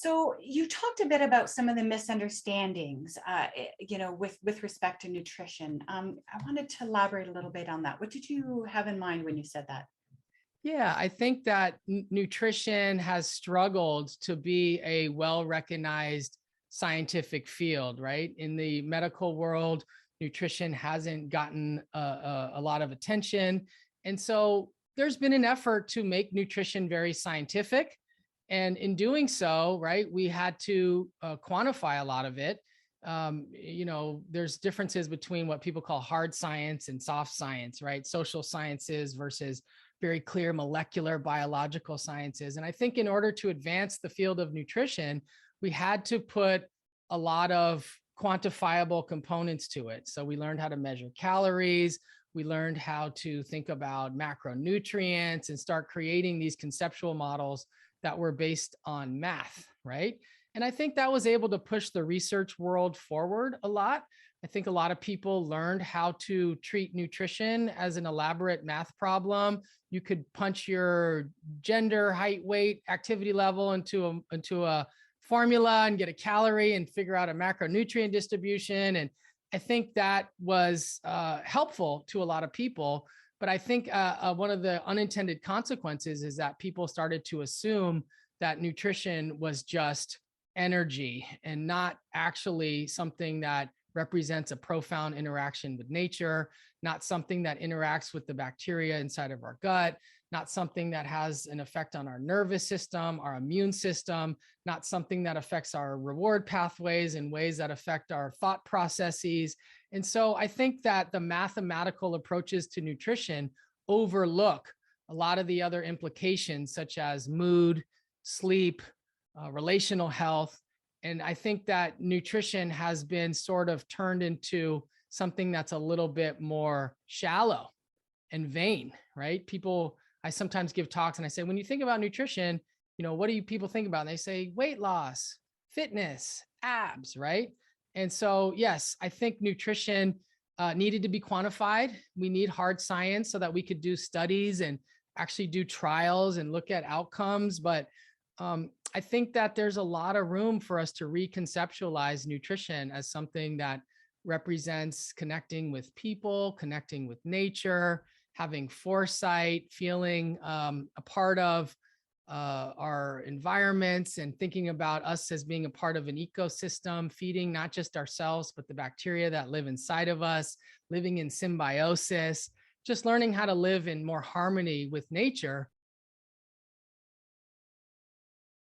So you talked a bit about some of the misunderstandings, with respect to nutrition. I wanted to elaborate a little bit on that. What did you have in mind when you said that? Yeah, I think that nutrition has struggled to be a well-recognized scientific field, right? In the medical world, nutrition hasn't gotten a lot of attention. And so there's been an effort to make nutrition very scientific. And in doing so, right, we had to quantify a lot of it. There's differences between what people call hard science and soft science, right? Social sciences versus very clear molecular biological sciences. And I think in order to advance the field of nutrition, we had to put a lot of quantifiable components to it. So we learned how to measure calories. We learned how to think about macronutrients and start creating these conceptual models that were based on math, right? And I think that was able to push the research world forward a lot. I think a lot of people learned how to treat nutrition as an elaborate math problem. You could punch your gender, height, weight, activity level into a formula and get a calorie and figure out a macronutrient distribution. And I think that was helpful to a lot of people. But I think one of the unintended consequences is that people started to assume that nutrition was just energy and not actually something that represents a profound interaction with nature, not something that interacts with the bacteria inside of our gut, not something that has an effect on our nervous system, our immune system, not something that affects our reward pathways in ways that affect our thought processes. And so I think that the mathematical approaches to nutrition overlook a lot of the other implications, such as mood, sleep, relational health. And I think that nutrition has been sort of turned into something that's a little bit more shallow and vain, right? I sometimes give talks and I say, when you think about nutrition, what do you people think about? And they say weight loss, fitness, abs, right? And so, yes, I think nutrition needed to be quantified. We need hard science so that we could do studies and actually do trials and look at outcomes. But I think that there's a lot of room for us to reconceptualize nutrition as something that represents connecting with people, connecting with nature, having foresight, feeling a part of our environments, and thinking about us as being a part of an ecosystem, feeding not just ourselves, but the bacteria that live inside of us, living in symbiosis, just learning how to live in more harmony with nature.